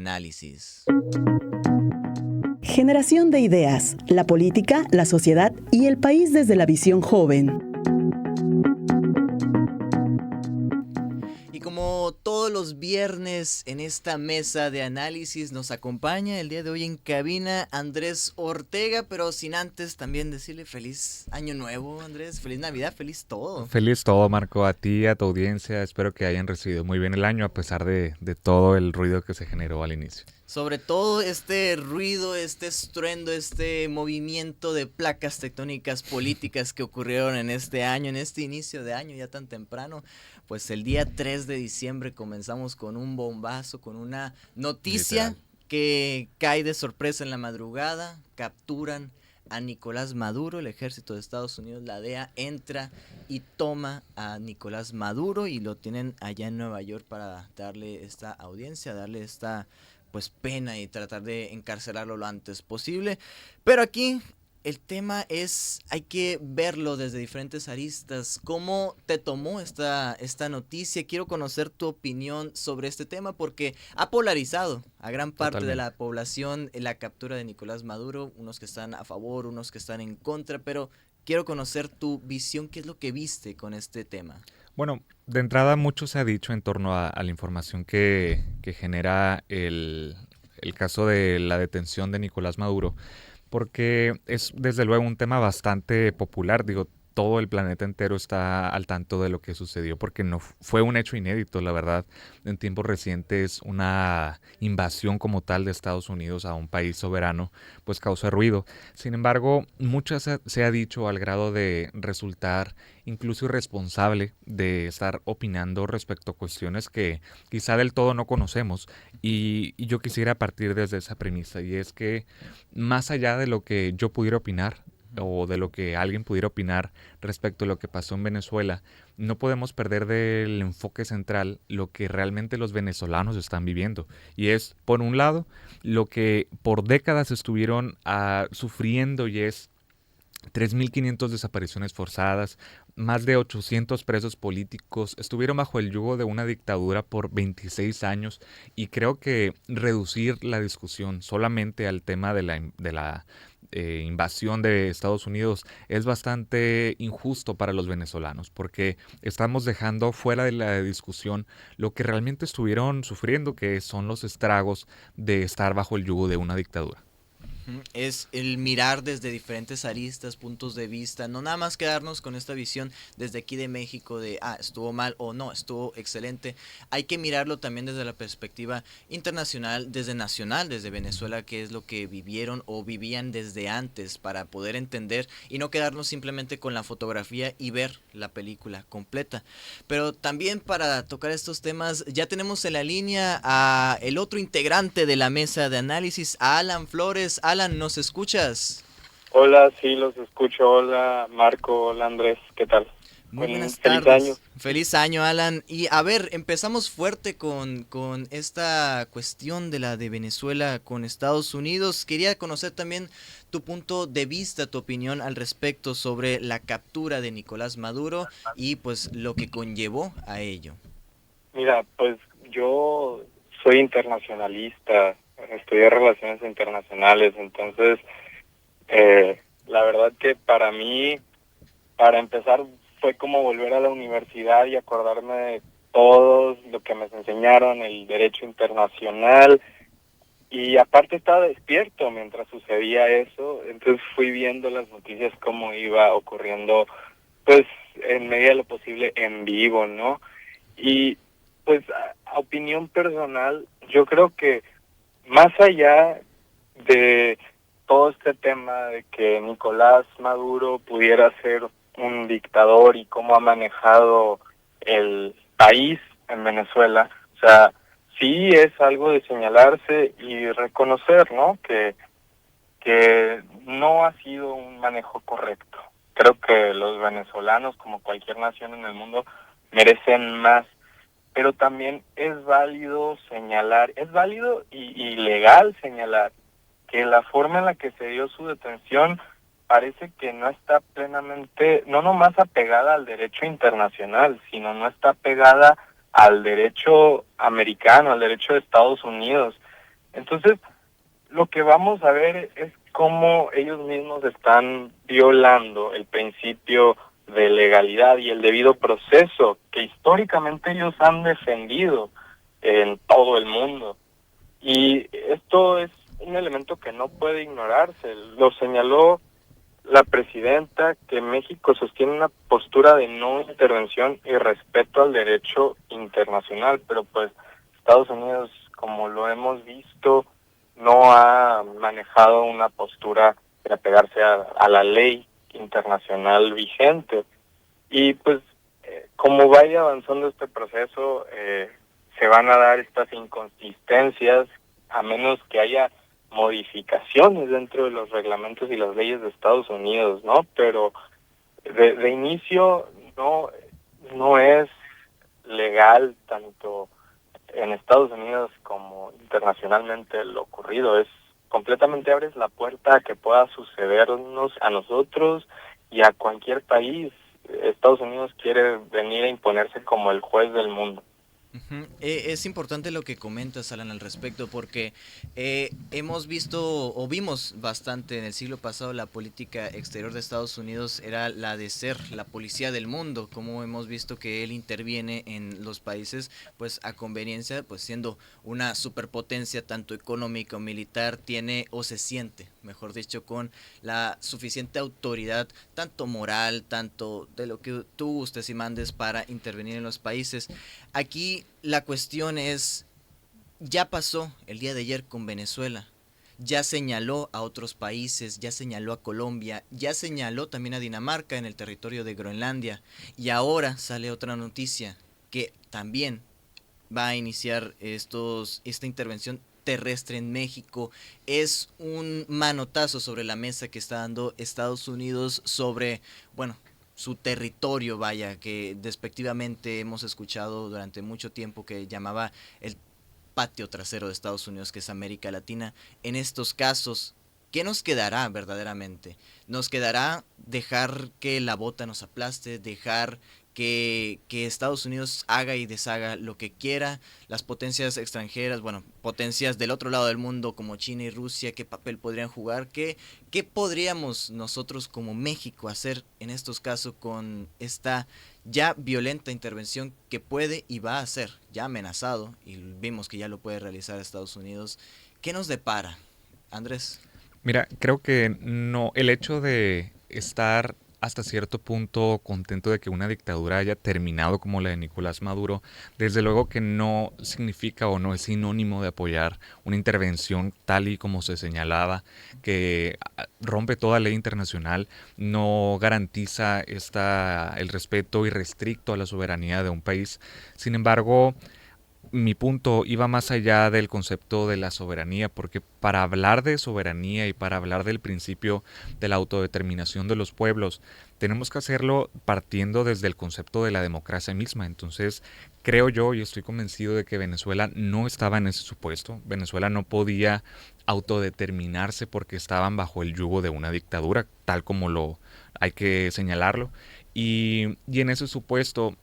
análisis. Generación de ideas, la política, la sociedad y el país desde la visión joven. Y como todos los viernes en esta mesa de análisis nos acompaña el día de hoy en cabina Andrés Ortega, pero sin antes también decirle feliz año nuevo, Andrés, feliz Navidad, feliz todo. Feliz todo, Marco, a ti, a tu audiencia. Espero que hayan recibido muy bien el año a pesar de todo el ruido que se generó al inicio. Sobre todo este ruido, este estruendo, este movimiento de placas tectónicas políticas que ocurrieron en este año, en este inicio de año ya tan temprano. Pues el día 3 de diciembre comenzamos con un bombazo, con una noticia Literal. que cae de sorpresa en la madrugada. Capturan a Nicolás Maduro, el ejército de Estados Unidos, la DEA, entra y toma a Nicolás Maduro y lo tienen allá en Nueva York para darle esta audiencia, darle esta pues pena y tratar de encarcelarlo lo antes posible. Pero aquí el tema es, hay que verlo desde diferentes aristas. ¿Cómo te tomó esta noticia? Quiero conocer tu opinión sobre este tema porque ha polarizado a gran parte de la población la captura de Nicolás Maduro, unos que están a favor, unos que están en contra, pero quiero conocer tu visión, ¿qué es lo que viste con este tema? Bueno, de entrada mucho se ha dicho en torno a la información que genera el caso de la detención de Nicolás Maduro, porque es desde luego un tema bastante popular. Digo, todo el planeta entero está al tanto de lo que sucedió porque no fue un hecho inédito, la verdad. En tiempos recientes una invasión como tal de Estados Unidos a un país soberano pues causa ruido. Sin embargo, mucho se ha dicho al grado de resultar incluso irresponsable de estar opinando respecto a cuestiones que quizá del todo no conocemos, y yo quisiera partir desde esa premisa, y es que más allá de lo que yo pudiera opinar o de lo que alguien pudiera opinar respecto a lo que pasó en Venezuela, no podemos perder del enfoque central lo que realmente los venezolanos están viviendo. Y es, por un lado, lo que por décadas estuvieron sufriendo, y es 3.500 desapariciones forzadas, más de 800 presos políticos, estuvieron bajo el yugo de una dictadura por 26 años, y creo que reducir la discusión solamente al tema de la invasión de Estados Unidos es bastante injusto para los venezolanos, porque estamos dejando fuera de la discusión lo que realmente estuvieron sufriendo, que son los estragos de estar bajo el yugo de una dictadura. Es el mirar desde diferentes aristas, puntos de vista, no nada más quedarnos con esta visión desde aquí de México de, estuvo mal o no, estuvo excelente. Hay que mirarlo también desde la perspectiva internacional, desde nacional, desde Venezuela, qué es lo que vivieron o vivían desde antes para poder entender y no quedarnos simplemente con la fotografía y ver la película completa. Pero también para tocar estos temas, ya tenemos en la línea a el otro integrante de la mesa de análisis, a Alan Flores. Alan, ¿nos escuchas? Hola, sí, los escucho. Hola, Marco. Hola, Andrés. ¿Qué tal? Muy buenas Feliz tardes. año. Feliz año, Alan. Y a ver, empezamos fuerte con esta cuestión de la de Venezuela con Estados Unidos. Quería conocer también tu punto de vista, tu opinión al respecto sobre la captura de Nicolás Maduro y pues lo que conllevó a ello. Mira, pues yo soy internacionalista, estudié relaciones internacionales, entonces la verdad que para mí, para empezar, fue como volver a la universidad y acordarme de todo lo que me enseñaron, el derecho internacional, y aparte estaba despierto mientras sucedía eso, entonces fui viendo las noticias cómo iba ocurriendo, pues en medida de lo posible en vivo, ¿no? Y pues a opinión personal, yo creo que más allá de todo este tema de que Nicolás Maduro pudiera ser un dictador y cómo ha manejado el país en Venezuela, o sea, sí es algo de señalarse y reconocer, ¿no? Que no ha sido un manejo correcto. Creo que los venezolanos, como cualquier nación en el mundo, merecen más, pero también es válido señalar, es válido y legal señalar que la forma en la que se dio su detención parece que no está plenamente, no nomás apegada al derecho internacional, sino no está pegada al derecho americano, al derecho de Estados Unidos. Entonces, lo que vamos a ver es cómo ellos mismos están violando el principio de legalidad y el debido proceso que históricamente ellos han defendido en todo el mundo. Y esto es un elemento que no puede ignorarse. Lo señaló la presidenta, que México sostiene una postura de no intervención y respeto al derecho internacional, pero pues Estados Unidos, como lo hemos visto, no ha manejado una postura de apegarse a la ley internacional vigente. Y pues como vaya avanzando este proceso, se van a dar estas inconsistencias, a menos que haya modificaciones dentro de los reglamentos y las leyes de Estados Unidos, ¿no? Pero de inicio no es legal tanto en Estados Unidos como internacionalmente lo ocurrido. Es completamente, abres la puerta a que pueda sucedernos a nosotros y a cualquier país. Estados Unidos quiere venir a imponerse como el juez del mundo. Es importante lo que comentas, Alan, al respecto, porque hemos visto o vimos bastante en el siglo pasado la política exterior de Estados Unidos era la de ser la policía del mundo, como hemos visto que él interviene en los países pues a conveniencia, pues siendo una superpotencia tanto económica o militar, tiene o se siente, mejor dicho, con la suficiente autoridad, tanto moral, tanto de lo que tú gustes y mandes para intervenir en los países. Aquí la cuestión es, ya pasó el día de ayer con Venezuela, ya señaló a otros países, ya señaló a Colombia, ya señaló también a Dinamarca en el territorio de Groenlandia, y ahora sale otra noticia que también va a iniciar esta intervención terrestre en México. Es un manotazo sobre la mesa que está dando Estados Unidos sobre, bueno, su territorio, vaya, que despectivamente hemos escuchado durante mucho tiempo que llamaba el patio trasero de Estados Unidos, que es América Latina. En estos casos, ¿qué nos quedará verdaderamente? ¿Nos quedará dejar que la bota nos aplaste, dejar que Estados Unidos haga y deshaga lo que quiera? Las potencias extranjeras, bueno, potencias del otro lado del mundo como China y Rusia, ¿qué papel podrían jugar? ¿Qué podríamos nosotros como México hacer en estos casos con esta ya violenta intervención que puede y va a ser ya amenazado, y vimos que ya lo puede realizar Estados Unidos? ¿Qué nos depara, Andrés? Mira, creo que no, el hecho de estar hasta cierto punto contento de que una dictadura haya terminado como la de Nicolás Maduro, desde luego que no significa o no es sinónimo de apoyar una intervención tal y como se señalaba, que rompe toda ley internacional, no garantiza el respeto irrestricto a la soberanía de un país. Sin embargo, mi punto iba más allá del concepto de la soberanía, porque para hablar de soberanía y para hablar del principio de la autodeterminación de los pueblos, tenemos que hacerlo partiendo desde el concepto de la democracia misma. Entonces, creo yo y estoy convencido de que Venezuela no estaba en ese supuesto. Venezuela no podía autodeterminarse porque estaban bajo el yugo de una dictadura, tal como lo hay que señalarlo. Y en ese supuesto,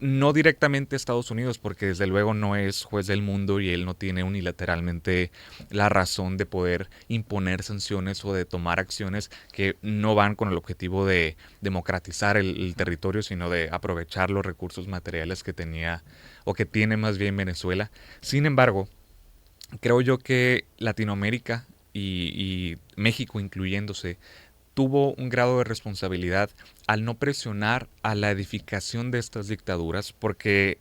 no directamente Estados Unidos, porque desde luego no es juez del mundo y él no tiene unilateralmente la razón de poder imponer sanciones o de tomar acciones que no van con el objetivo de democratizar el territorio, sino de aprovechar los recursos materiales que tenía o que tiene más bien Venezuela. Sin embargo, creo yo que Latinoamérica y México incluyéndose tuvo un grado de responsabilidad al no presionar a la edificación de estas dictaduras, porque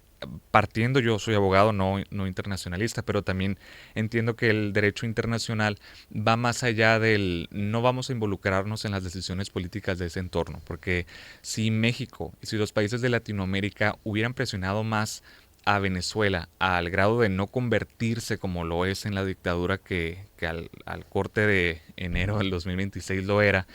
partiendo, yo soy abogado, no internacionalista, pero también entiendo que el derecho internacional va más allá del no vamos a involucrarnos en las decisiones políticas de ese entorno, porque si México y si los países de Latinoamérica hubieran presionado más a Venezuela al grado de no convertirse como lo es en la dictadura que al corte de enero del 2026 lo era,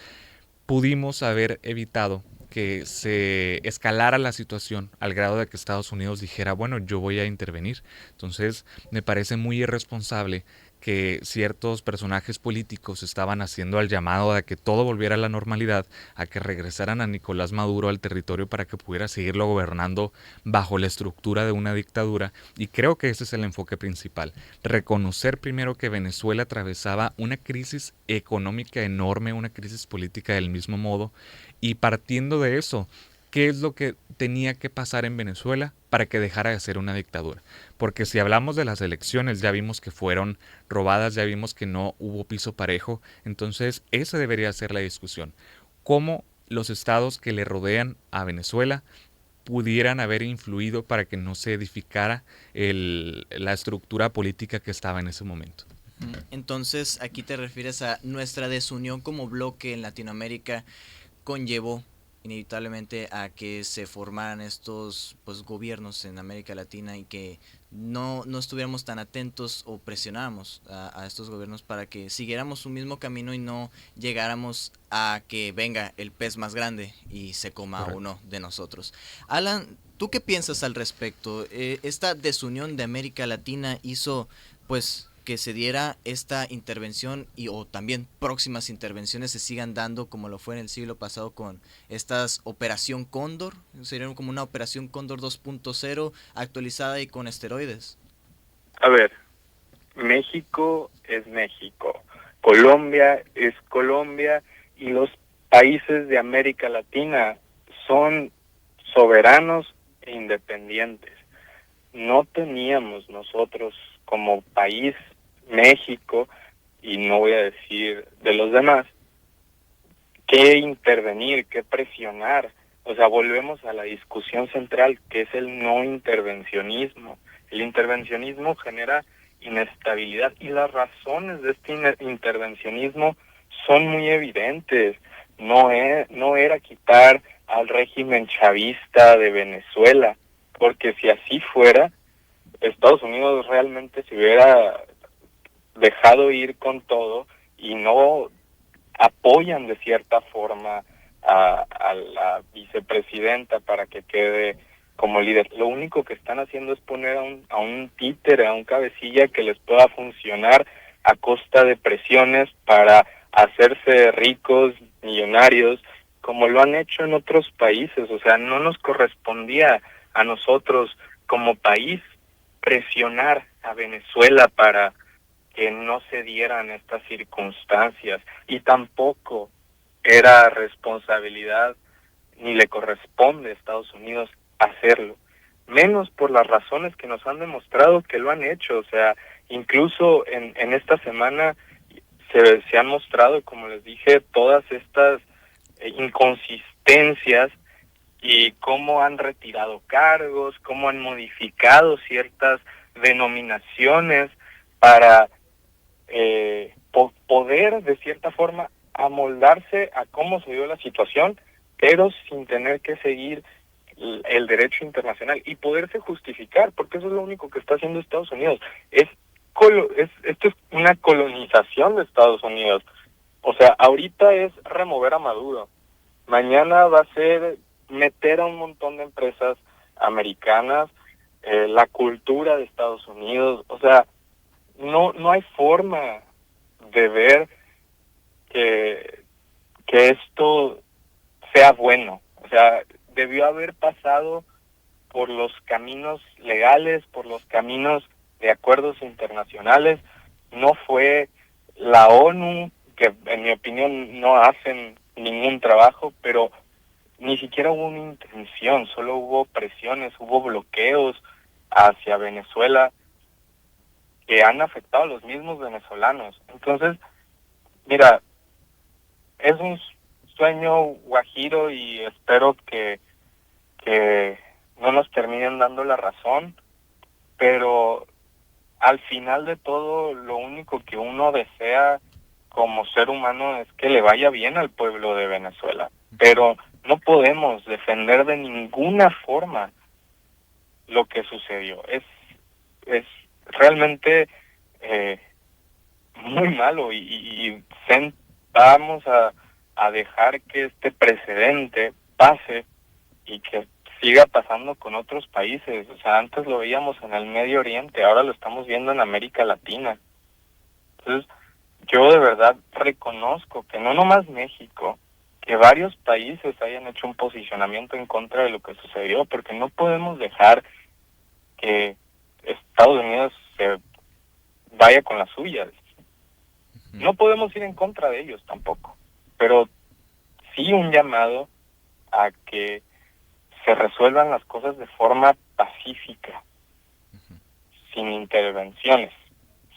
pudimos haber evitado que se escalara la situación al grado de que Estados Unidos dijera, bueno, yo voy a intervenir. Entonces, me parece muy irresponsable que ciertos personajes políticos estaban haciendo al llamado a que todo volviera a la normalidad, a que regresaran a Nicolás Maduro al territorio para que pudiera seguirlo gobernando bajo la estructura de una dictadura. Y creo que ese es el enfoque principal. Reconocer primero que Venezuela atravesaba una crisis económica enorme, una crisis política del mismo modo, y partiendo de eso, ¿qué es lo que tenía que pasar en Venezuela para que dejara de ser una dictadura? Porque si hablamos de las elecciones, ya vimos que fueron robadas, ya vimos que no hubo piso parejo, entonces esa debería ser la discusión. ¿Cómo los estados que le rodean a Venezuela pudieran haber influido para que no se edificara la estructura política que estaba en ese momento? Entonces, aquí te refieres a nuestra desunión como bloque en Latinoamérica conllevó inevitablemente a que se formaran estos pues gobiernos en América Latina y que no estuviéramos tan atentos o presionáramos a estos gobiernos para que siguiéramos un mismo camino y no llegáramos a que venga el pez más grande y se coma a uno de nosotros. Alan, ¿tú qué piensas al respecto? Esta desunión de América Latina hizo pues que se diera esta intervención y o también próximas intervenciones se sigan dando como lo fue en el siglo pasado con estas Operación Cóndor, sería como una Operación Cóndor 2.0 actualizada y con esteroides. A ver, México es México, Colombia es Colombia y los países de América Latina son soberanos e independientes. No teníamos nosotros como país México, y no voy a decir de los demás, que intervenir, que presionar. O sea, volvemos a la discusión central, que es el no intervencionismo. El intervencionismo genera inestabilidad y las razones de este intervencionismo son muy evidentes. No era quitar al régimen chavista de Venezuela, porque si así fuera, Estados Unidos realmente se hubiera dejado ir con todo y no apoyan de cierta forma a la vicepresidenta para que quede como líder. Lo único que están haciendo es poner a un títere, a un cabecilla que les pueda funcionar a costa de presiones para hacerse ricos, millonarios, como lo han hecho en otros países. O sea, no nos correspondía a nosotros como país presionar a Venezuela para que no se dieran estas circunstancias, y tampoco era responsabilidad ni le corresponde a Estados Unidos hacerlo, menos por las razones que nos han demostrado que lo han hecho. O sea, incluso en esta semana se han mostrado, como les dije, todas estas inconsistencias y cómo han retirado cargos, cómo han modificado ciertas denominaciones para poder de cierta forma amoldarse a cómo se dio la situación, pero sin tener que seguir el derecho internacional y poderse justificar, porque eso es lo único que está haciendo Estados Unidos. Esto es una colonización de Estados Unidos. O sea, ahorita es remover a Maduro, mañana va a ser meter a un montón de empresas americanas, la cultura de Estados Unidos. O sea, no hay forma de ver que esto sea bueno. O sea, debió haber pasado por los caminos legales, por los caminos de acuerdos internacionales. No fue la ONU, que en mi opinión no hacen ningún trabajo, pero ni siquiera hubo una intención, solo hubo presiones, hubo bloqueos hacia Venezuela que han afectado a los mismos venezolanos. Entonces, mira, es un sueño guajiro y espero que no nos terminen dando la razón, pero al final de todo lo único que uno desea como ser humano es que le vaya bien al pueblo de Venezuela, pero no podemos defender de ninguna forma lo que sucedió. Es realmente muy malo y vamos a dejar que este precedente pase y que siga pasando con otros países. O sea, antes lo veíamos en el Medio Oriente, ahora lo estamos viendo en América Latina. Entonces, yo de verdad reconozco que no nomás México, que varios países hayan hecho un posicionamiento en contra de lo que sucedió, porque no podemos dejar que Estados Unidos se vaya con las suyas. No podemos ir en contra de ellos tampoco, pero sí un llamado a que se resuelvan las cosas de forma pacífica, sin intervenciones,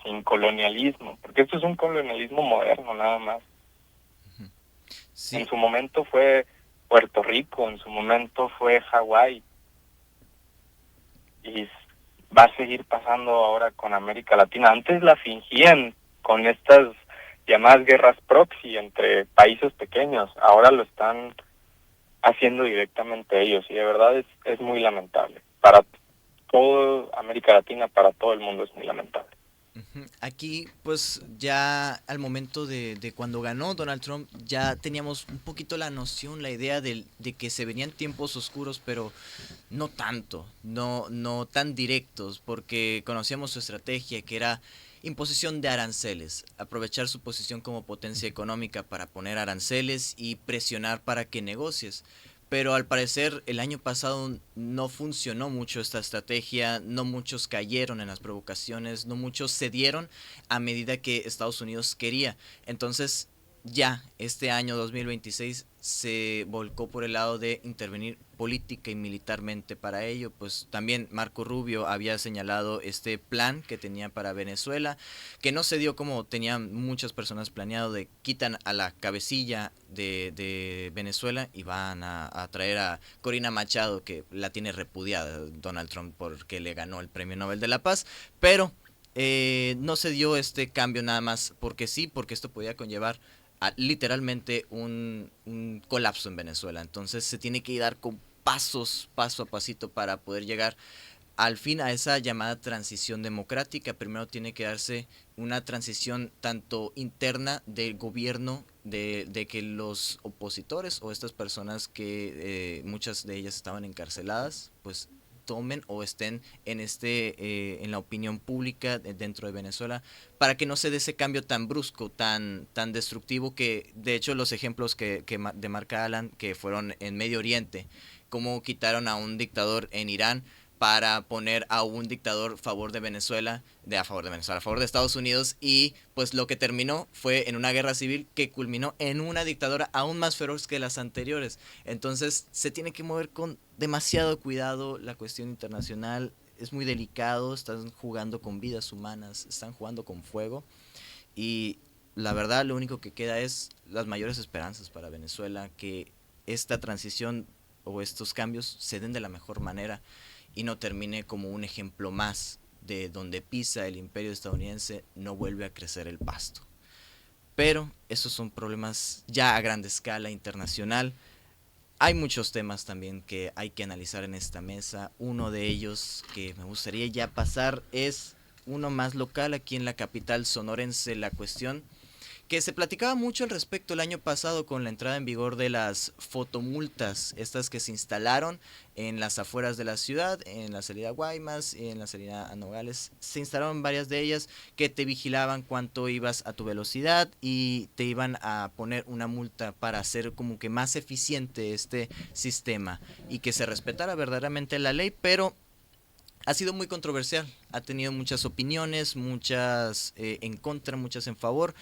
sin colonialismo, porque esto es un colonialismo moderno nada más. Sí. En su momento fue Puerto Rico, en su momento fue Hawái, y va a seguir pasando ahora con América Latina. Antes la fingían con estas llamadas guerras proxy entre países pequeños, ahora lo están haciendo directamente ellos, y de verdad es muy lamentable. Para toda América Latina, para todo el mundo es muy lamentable. Aquí, pues ya al momento de cuando ganó Donald Trump, ya teníamos un poquito la noción, la idea de que se venían tiempos oscuros, pero no tanto, no tan directos, porque conocíamos su estrategia, que era imposición de aranceles, aprovechar su posición como potencia económica para poner aranceles y presionar para que negocies. Pero al parecer el año pasado no funcionó mucho esta estrategia, no muchos cayeron en las provocaciones, no muchos cedieron a medida que Estados Unidos quería. Entonces ya este año 2026 se volcó por el lado de intervenir política y militarmente para ello. Pues también Marco Rubio había señalado este plan que tenía para Venezuela, que no se dio como tenían muchas personas planeado, de quitan a la cabecilla de Venezuela y van a traer a Corina Machado, que la tiene repudiada Donald Trump porque le ganó el Premio Nobel de la Paz, pero no se dio este cambio nada más porque sí, porque esto podía conllevar a literalmente un colapso en Venezuela. Entonces se tiene que dar con paso a pasito para poder llegar al fin a esa llamada transición democrática. Primero tiene que darse una transición tanto interna del gobierno, de que los opositores o estas personas que muchas de ellas estaban encarceladas, pues tomen o estén en la opinión pública dentro de Venezuela, para que no se dé ese cambio tan brusco, tan destructivo, que de hecho los ejemplos que demarca Alan, que fueron en Medio Oriente, cómo quitaron a un dictador en Irán para poner a un dictador a favor de Estados Unidos, y pues lo que terminó fue en una guerra civil que culminó en una dictadura aún más feroz que las anteriores. Entonces se tiene que mover con demasiado cuidado. La cuestión internacional es muy delicado, están jugando con vidas humanas, están jugando con fuego, y la verdad lo único que queda es las mayores esperanzas para Venezuela, que esta transición o estos cambios se den de la mejor manera y no termine como un ejemplo más de donde pisa el imperio estadounidense, no vuelve a crecer el pasto. Pero esos son problemas ya a gran escala internacional. Hay muchos temas también que hay que analizar en esta mesa. Uno de ellos que me gustaría ya pasar es uno más local aquí en la capital sonorense, la cuestión que se platicaba mucho al respecto el año pasado con la entrada en vigor de las fotomultas, estas que se instalaron en las afueras de la ciudad, en la salida Guaymas, en la salida a Nogales. Se instalaron varias de ellas que te vigilaban cuánto ibas a tu velocidad y te iban a poner una multa para hacer como que más eficiente este sistema y que se respetara verdaderamente la ley, pero ha sido muy controversial, ha tenido muchas opiniones, muchas en contra, muchas en favor.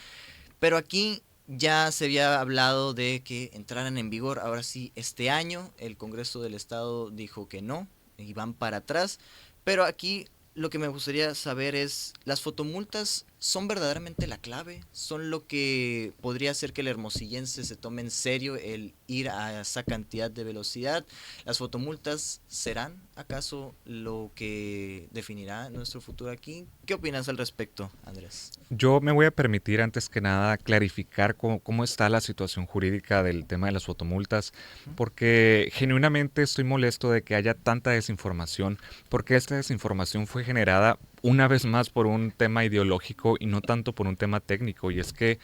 Pero aquí ya se había hablado de que entraran en vigor ahora sí este año. El Congreso del Estado dijo que no y van para atrás. Pero aquí lo que me gustaría saber es, ¿las fotomultas son verdaderamente la clave? ¿Son lo que podría hacer que el hermosillense se tome en serio el ir a esa cantidad de velocidad? ¿Las fotomultas serán acaso lo que definirá nuestro futuro aquí? ¿Qué opinas al respecto, Andrés? Yo me voy a permitir antes que nada clarificar cómo está la situación jurídica del tema de las fotomultas, porque genuinamente estoy molesto de que haya tanta desinformación, porque esta desinformación fue generada una vez más por un tema ideológico y no tanto por un tema técnico. Y es que,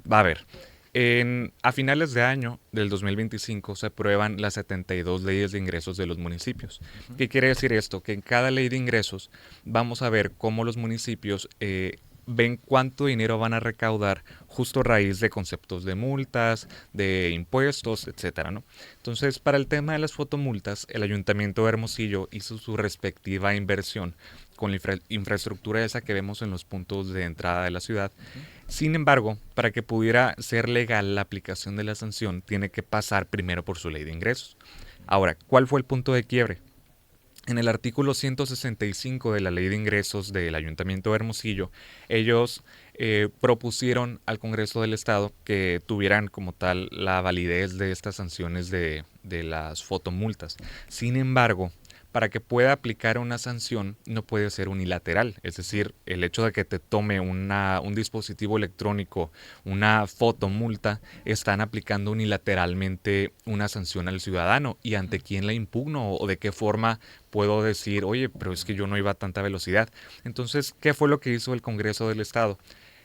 va a ver, a finales de año del 2025 se aprueban las 72 leyes de ingresos de los municipios. ¿Qué quiere decir esto? Que en cada ley de ingresos vamos a ver cómo los municipios ven cuánto dinero van a recaudar justo a raíz de conceptos de multas, de impuestos, etcétera, ¿no? Entonces, para el tema de las fotomultas, el Ayuntamiento de Hermosillo hizo su respectiva inversión con la infraestructura esa que vemos en los puntos de entrada de la ciudad. Sin embargo, para que pudiera ser legal la aplicación de la sanción, tiene que pasar primero por su ley de ingresos. Ahora, ¿cuál fue el punto de quiebre? En el artículo 165 de la Ley de Ingresos del Ayuntamiento de Hermosillo, ellos propusieron al Congreso del Estado que tuvieran como tal la validez de estas sanciones de las fotomultas. Sin embargo, para que pueda aplicar una sanción no puede ser unilateral, es decir, el hecho de que te tome un dispositivo electrónico, una fotomulta, están aplicando unilateralmente una sanción al ciudadano. ¿Y ante quién la impugno o de qué forma puedo decir, oye, pero es que yo no iba a tanta velocidad? Entonces, ¿qué fue lo que hizo el Congreso del Estado?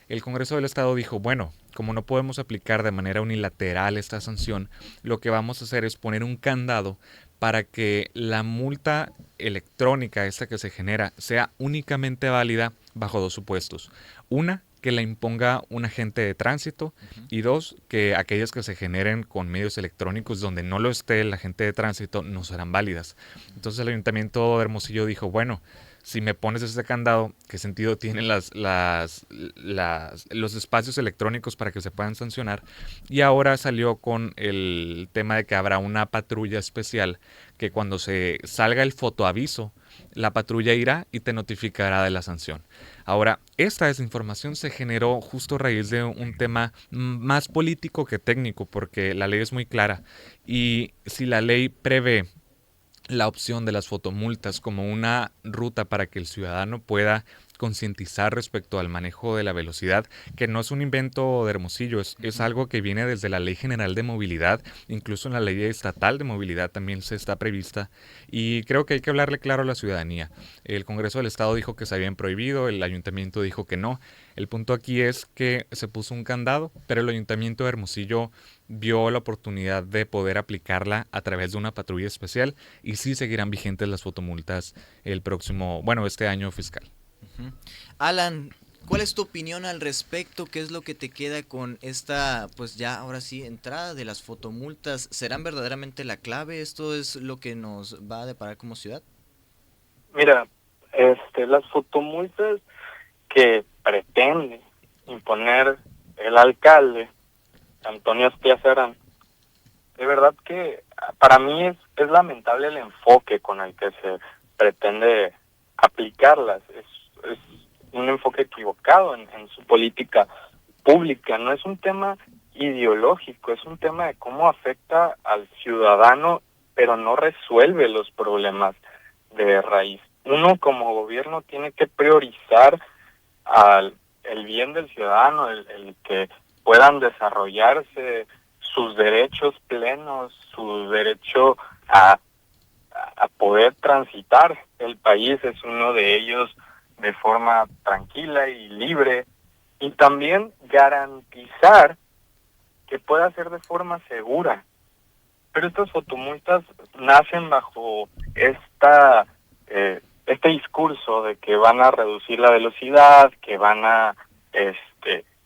El Congreso del Estado dijo, bueno, como no podemos aplicar de manera unilateral esta sanción, lo que vamos a hacer es poner un candado para que la multa electrónica, esta que se genera, sea únicamente válida bajo dos supuestos. Una, que la imponga un agente de tránsito, y dos, que aquellas que se generen con medios electrónicos donde no lo esté el agente de tránsito no serán válidas. Entonces el Ayuntamiento de Hermosillo dijo, bueno, si me pones ese candado, ¿qué sentido tienen los espacios electrónicos para que se puedan sancionar? Y ahora salió con el tema de que habrá una patrulla especial que cuando se salga el fotoaviso, la patrulla irá y te notificará de la sanción. Ahora, esta desinformación se generó justo a raíz de un tema más político que técnico, porque la ley es muy clara. Y si la ley prevé la opción de las fotomultas como una ruta para que el ciudadano pueda concientizar respecto al manejo de la velocidad, que no es un invento de Hermosillo, es algo que viene desde la Ley General de Movilidad, incluso en la Ley Estatal de Movilidad también se está prevista, y creo que hay que hablarle claro a la ciudadanía. El Congreso del Estado dijo que se habían prohibido, el Ayuntamiento dijo que no. El punto aquí es que se puso un candado, pero el Ayuntamiento de Hermosillo vio la oportunidad de poder aplicarla a través de una patrulla especial y sí seguirán vigentes las fotomultas este año fiscal. Alan, ¿cuál es tu opinión al respecto? ¿Qué es lo que te queda con esta, pues ya ahora sí, entrada de las fotomultas? ¿Serán verdaderamente la clave? ¿Esto es lo que nos va a deparar como ciudad? Mira, las fotomultas que pretende imponer el alcalde, Antonio Astiazarán, de verdad que para mí es lamentable el enfoque con el que se pretende aplicarlas. Es un enfoque equivocado en su política pública. No es un tema ideológico, es un tema de cómo afecta al ciudadano, pero no resuelve los problemas de raíz. Uno como gobierno tiene que priorizar el bien del ciudadano, el que puedan desarrollarse sus derechos plenos, su derecho a poder transitar el país es uno de ellos de forma tranquila y libre, y también garantizar que pueda ser de forma segura. Pero estas fotomultas nacen bajo este discurso de que van a reducir la velocidad, que van a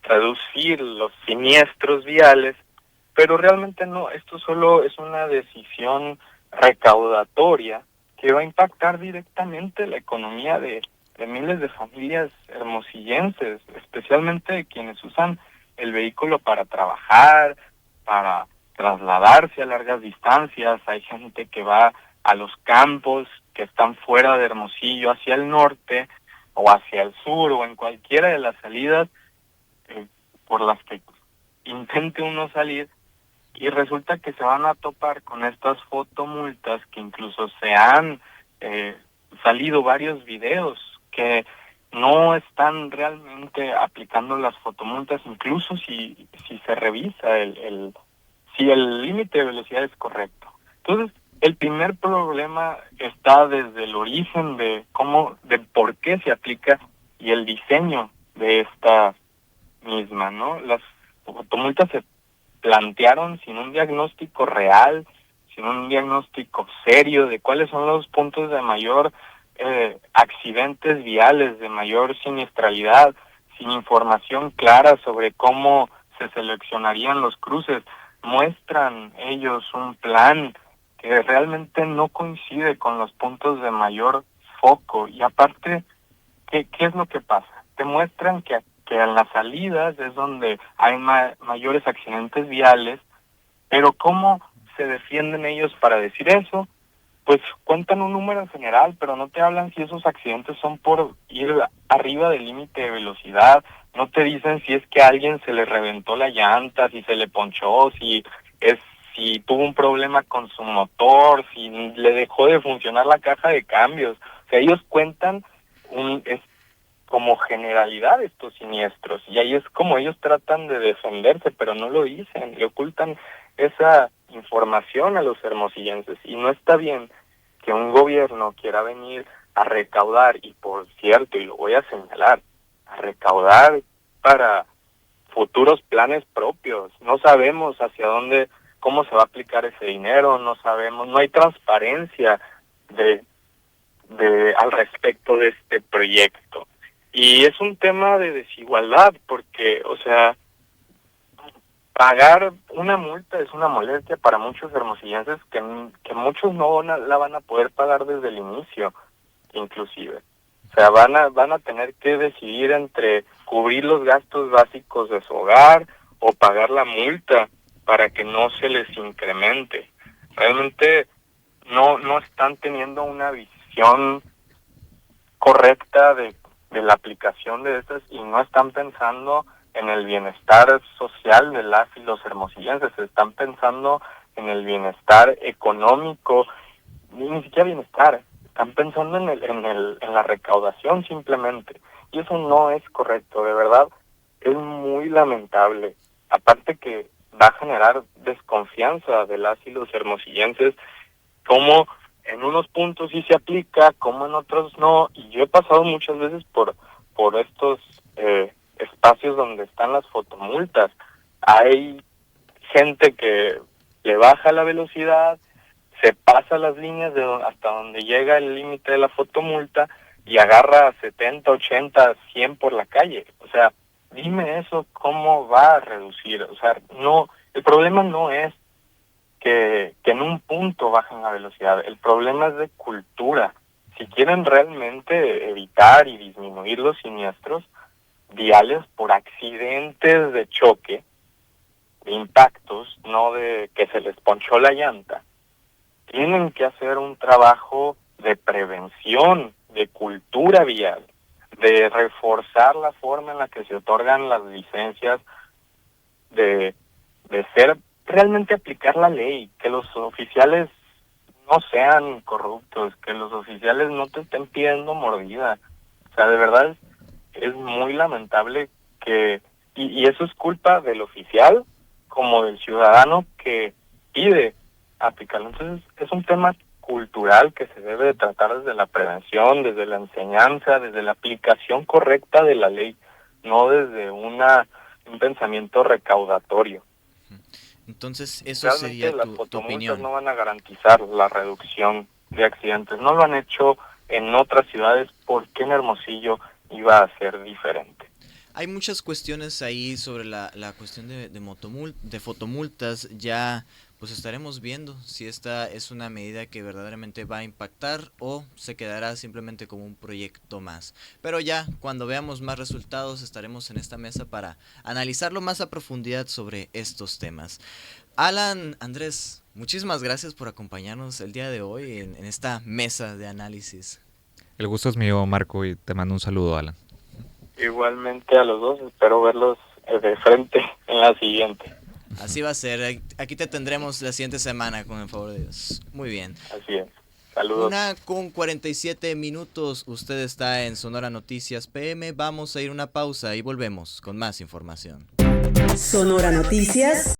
reducir los siniestros viales, pero realmente no, esto solo es una decisión recaudatoria que va a impactar directamente la economía de miles de familias hermosillenses, especialmente quienes usan el vehículo para trabajar, para trasladarse a largas distancias. Hay gente que va a los campos que están fuera de Hermosillo, hacia el norte o hacia el sur o en cualquiera de las salidas por las que intente uno salir, y resulta que se van a topar con estas fotomultas que incluso se han salido varios videos que no están realmente aplicando las fotomultas, incluso si se revisa si el límite de velocidad es correcto. Entonces, el primer problema está desde el origen de por qué se aplica y el diseño de esta misma, ¿no? Las fotomultas se plantearon sin un diagnóstico real, sin un diagnóstico serio de cuáles son los puntos de mayor accidentes viales, de mayor siniestralidad. sin información clara sobre cómo se seleccionarían los cruces. Muestran ellos un plan que realmente no coincide con los puntos de mayor foco. Y aparte, ¿qué es lo que pasa? Te muestran que en las salidas es donde hay mayores accidentes viales, pero ¿cómo se defienden ellos para decir eso? Pues cuentan un número general, pero no te hablan si esos accidentes son por ir arriba del límite de velocidad, no te dicen si es que a alguien se le reventó la llanta, si se le ponchó, si tuvo un problema con su motor, si le dejó de funcionar la caja de cambios. O sea, ellos cuentan como generalidad estos siniestros, y ahí es como ellos tratan de defenderse, pero no lo dicen, le ocultan esa información a los hermosillenses, y no está bien que un gobierno quiera venir a recaudar, y por cierto, y lo voy a señalar, a recaudar para futuros planes propios. No sabemos hacia dónde, cómo se va a aplicar ese dinero, no sabemos, no hay transparencia al respecto de este proyecto. Y es un tema de desigualdad, porque, o sea, pagar una multa es una molestia para muchos hermosillenses que muchos no la van a poder pagar desde el inicio, inclusive. O sea, van a tener que decidir entre cubrir los gastos básicos de su hogar o pagar la multa para que no se les incremente. Realmente no están teniendo una visión correcta de la aplicación de estas, y no están pensando en el bienestar social de las y los hermosillenses, están pensando en el bienestar económico, ni siquiera bienestar, están pensando en la recaudación simplemente, y eso no es correcto, de verdad, es muy lamentable. Aparte que va a generar desconfianza de las y los hermosillenses, como en unos puntos sí se aplica, como en otros no, y yo he pasado muchas veces por estos espacios donde están las fotomultas. Hay gente que le baja la velocidad, se pasa las líneas hasta donde llega el límite de la fotomulta y agarra 70, 80, 100 por la calle. O sea, dime eso, ¿cómo va a reducir? O sea, no, el problema no es que en un punto bajen la velocidad, el problema es de cultura. Si quieren realmente evitar y disminuir los siniestros viales por accidentes de choque, de impactos, no de que se les ponchó la llanta, tienen que hacer un trabajo de prevención, de cultura vial, de reforzar la forma en la que se otorgan las licencias, de ser realmente aplicar la ley, que los oficiales no sean corruptos, que los oficiales no te estén pidiendo mordida. O sea, de verdad es muy lamentable y eso es culpa del oficial como del ciudadano que pide aplicarlo. Entonces es un tema cultural que se debe de tratar desde la prevención, desde la enseñanza, desde la aplicación correcta de la ley, no desde un pensamiento recaudatorio. Entonces, eso Realmente sería las tu fotomultas opinión. no van a garantizar la reducción de accidentes. No lo han hecho en otras ciudades. ¿Por qué en Hermosillo iba a ser diferente? Hay muchas cuestiones ahí sobre la cuestión de fotomultas. Ya pues estaremos viendo si esta es una medida que verdaderamente va a impactar o se quedará simplemente como un proyecto más. Pero ya cuando veamos más resultados estaremos en esta mesa para analizarlo más a profundidad sobre estos temas. Alan, Andrés, muchísimas gracias por acompañarnos el día de hoy en esta mesa de análisis. El gusto es mío, Marco, y te mando un saludo, Alan. Igualmente a los dos, espero verlos de frente en la siguiente. Así va a ser, aquí te tendremos la siguiente semana con el favor de Dios. Muy bien. Así es, saludos. 1:47, usted está en Sonora Noticias PM, vamos a ir a una pausa y volvemos con más información. Sonora Noticias